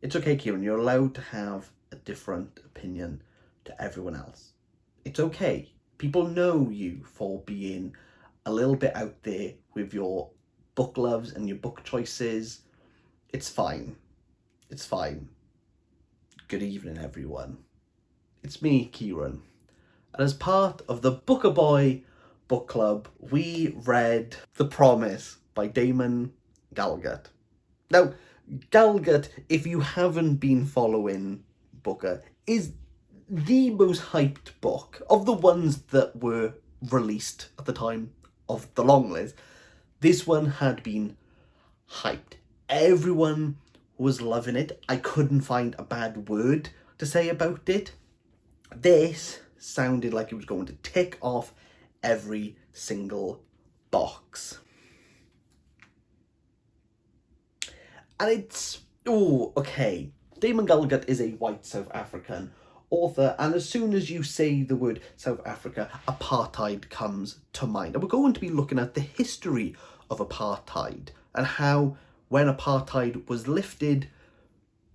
It's okay, Kieran, you're allowed to have a different opinion to everyone else. It's okay. People know you for being a little bit out there with your book loves and your book choices. It's fine. It's fine. Good evening, everyone. It's me, Kieran. And as part of the Booker Boy book club, we read The Promise by Damon Galgut. Now, Galgut, if you haven't been following Booker, is the most hyped book of the ones that were released at the time of the long list. This one had been hyped. Everyone was loving it. I couldn't find a bad word to say about it. This sounded like it was going to tick off every single box. And it's, oh, okay. Damon Galgut is a white South African author, and as soon as you say the word South Africa, apartheid comes to mind. And we're going to be looking at the history of apartheid and how, when apartheid was lifted,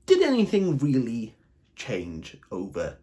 did anything really change over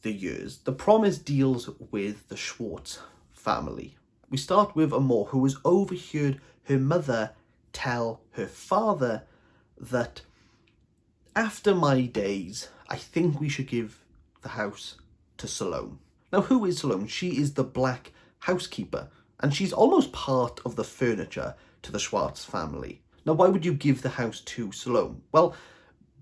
the years? The Promise deals with the Schwartz family. We start with Amor, who has overheard her mother tell her father that after my days, I think we should give the house to Salome. Now, who is Salome? She is the black housekeeper, and she's almost part of the furniture to the Schwartz family. Now, why would you give the house to Salome? Well,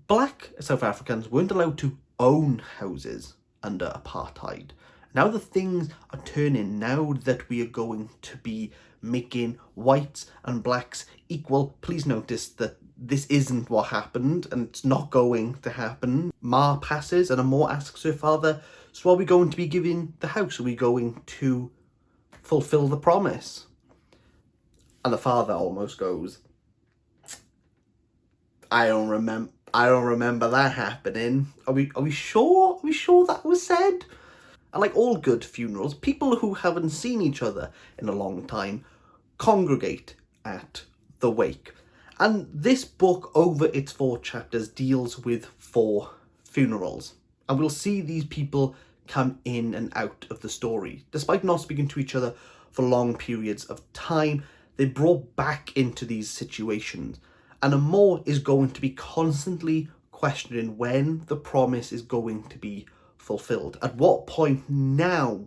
black South Africans weren't allowed to own houses under apartheid. Now the things are turning, now that we are going to be making whites and blacks equal. Please notice that this isn't what happened, and it's not going to happen. Ma passes and Amor asks her father, so are we going to be giving the house? Are we going to fulfill the promise? And the father almost goes, I don't remember that happening. Are we sure? Are we sure that was said? And like all good funerals, people who haven't seen each other in a long time congregate at the wake. And this book, over its 4 chapters, deals with 4 funerals. And we'll see these people come in and out of the story. Despite not speaking to each other for long periods of time, they're brought back into these situations. And Amor is going to be constantly questioning when the promise is going to be fulfilled. At what point now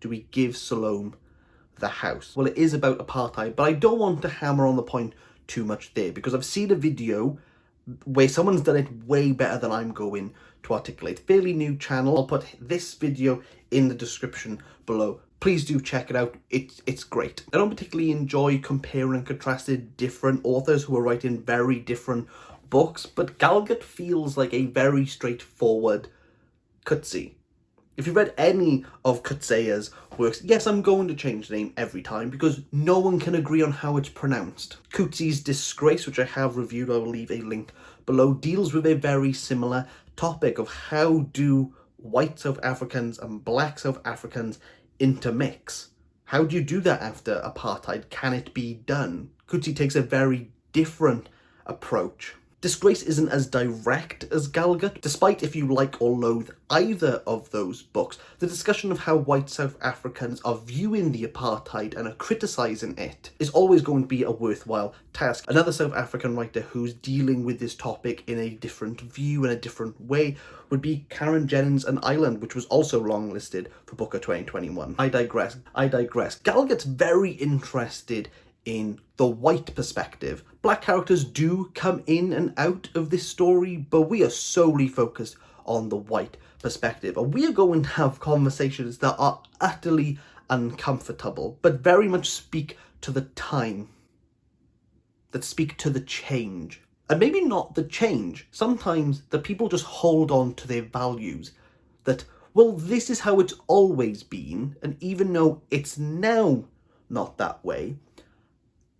do we give Salome the house? Well, it is about apartheid, but I don't want to hammer on the point too much there, because I've seen a video where someone's done it way better than I'm going to articulate. Fairly new channel. I'll put this video in the description below. Please do check it out. It's great. I don't particularly enjoy comparing and contrasting different authors who are writing very different books, but Galgut feels like a very straightforward Cutsy. If you've read any of Cutseya's works, yes, I'm going to change the name every time because no one can agree on how it's pronounced. Cutsy's Disgrace, which I have reviewed, I will leave a link below, deals with a very similar topic of how do white South Africans and black South Africans intermix. How do you do that after apartheid? Can it be done? Cutsy takes a very different approach. Disgrace isn't as direct as Galgut, despite if you like or loathe either of those books. The discussion of how white South Africans are viewing the apartheid and are criticising it is always going to be a worthwhile task. Another South African writer who's dealing with this topic in a different view, in a different way, would be Karen Jennings' An Island, which was also longlisted for Booker 2021. I digress. Galgut's very interested in the white perspective. Black characters do come in and out of this story, but we are solely focused on the white perspective. And we are going to have conversations that are utterly uncomfortable, but very much speak to the time, that speak to the change. And maybe not the change. Sometimes the people just hold on to their values that, well, this is how it's always been, and even though it's now not that way,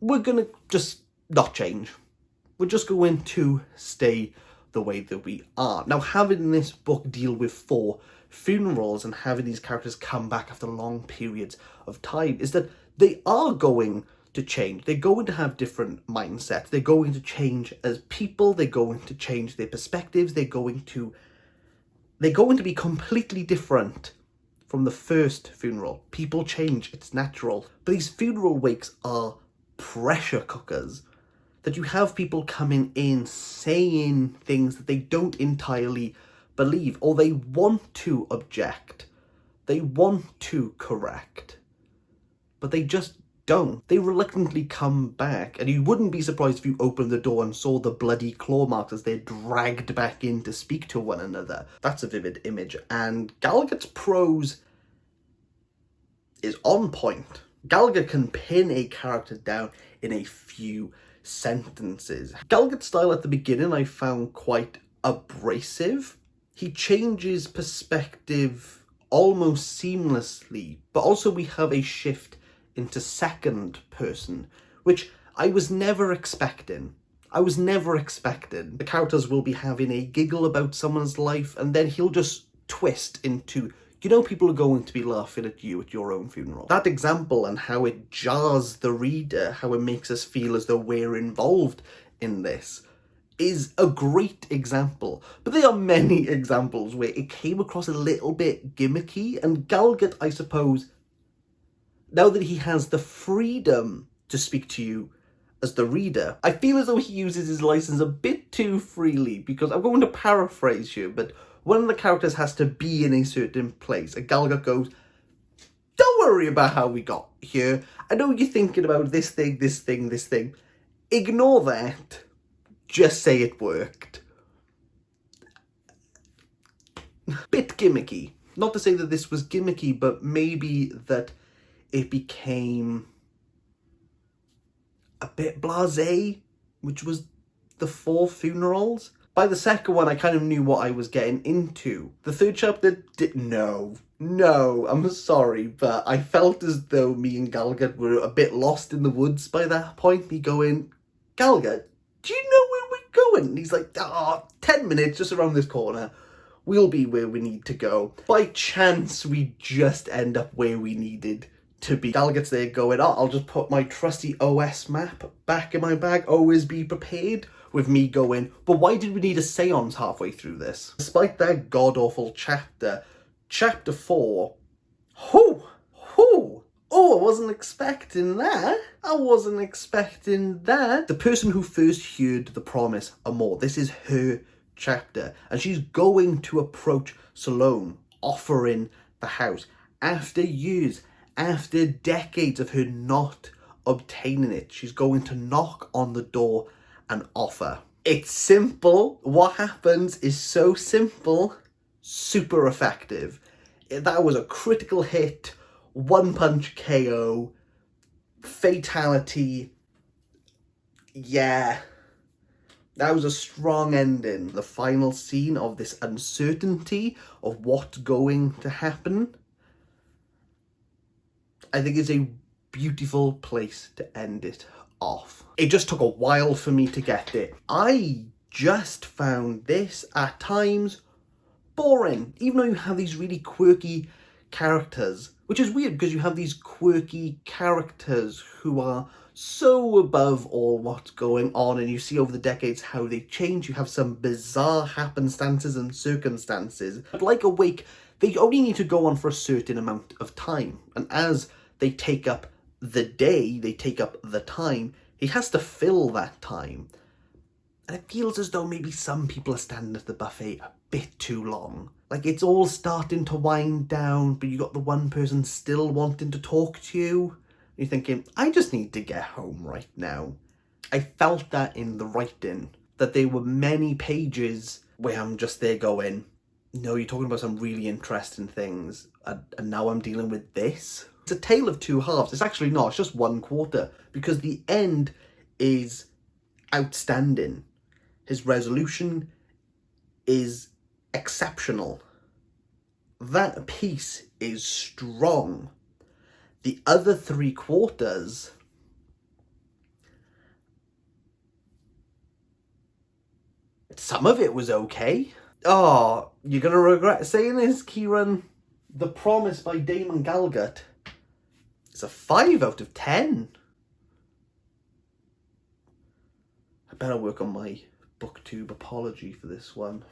we're gonna just not change. We're just going to stay the way that we are. Now, having this book deal with 4 funerals and having these characters come back after long periods of time is that they are going to change. They're going to have different mindsets. They're going to change as people. They're going to change their perspectives. They're going to be completely different from the first funeral. People change. It's natural. But these funeral wakes are pressure cookers. That you have people coming in saying things that they don't entirely believe, or they want to object. They want to correct. But they just don't. They reluctantly come back, and you wouldn't be surprised if you opened the door and saw the bloody claw marks as they're dragged back in to speak to one another. That's a vivid image, and Galgut's prose is on point. Gallagher can pin a character down in a few sentences. Galgut's style at the beginning I found quite abrasive. He changes perspective almost seamlessly, but also we have a shift into second person, which I was never expecting. The characters will be having a giggle about someone's life, and then he'll just twist into, you know, people are going to be laughing at you at your own funeral. That example and how it jars the reader, how it makes us feel as though we're involved in this, is a great example. But there are many examples where it came across a little bit gimmicky, and Galgut, I suppose, now that he has the freedom to speak to you as the reader, I feel as though he uses his license a bit too freely, because I'm going to paraphrase here, but one of the characters has to be in a certain place, and Gallagher goes, don't worry about how we got here. I know you're thinking about this thing, this thing, this thing. Ignore that. Just say it worked. Bit gimmicky. Not to say that this was gimmicky, but maybe that it became a bit blasé, which was the 4 funerals. By the second one, I kind of knew what I was getting into. The third chapter no, I'm sorry, but I felt as though me and Galgut were a bit lost in the woods by that point. Me going, Galgut, do you know where we're going? And he's like, 10 minutes, just around this corner. We'll be where we need to go. By chance, we just end up where we needed to be. Galgut's there going, I'll just put my trusty OS map back in my bag, always be prepared, with me going, but why did we need a seance halfway through this? Despite that god-awful chapter, chapter 4, I wasn't expecting that. The person who first heard the promise Amor, this is her chapter, and she's going to approach Salome, offering the house, after years, after decades of her not obtaining it. She's going to knock on the door and offer. It's simple. What happens is so simple, super effective. That was a critical hit, one punch KO, fatality. Yeah, that was a strong ending. The final scene of this uncertainty of what's going to happen, I think is a beautiful place to end it off. It just took a while for me to get there. I just found this at times boring, even though you have these really quirky characters, which is weird because you have these quirky characters who are so above all what's going on, and you see over the decades how they change. You have some bizarre happenstances and circumstances, but like Awake, they only need to go on for a certain amount of time, and as they take up the day, they take up the time, he has to fill that time. And it feels as though maybe some people are standing at the buffet a bit too long. Like, it's all starting to wind down, but you got the one person still wanting to talk to you. You're thinking, I just need to get home right now. I felt that in the writing, that there were many pages where I'm just there going, no, you're talking about some really interesting things, and now I'm dealing with this. It's a tale of two halves. It's actually not, it's just one quarter, because the end is outstanding. His resolution is exceptional. That piece is strong. The other 3 quarters, some of it was okay. Oh, you're gonna regret saying this, Kieran. The Promise by Damon Galgut. It's a 5 out of 10. better work on my booktube apology for this one.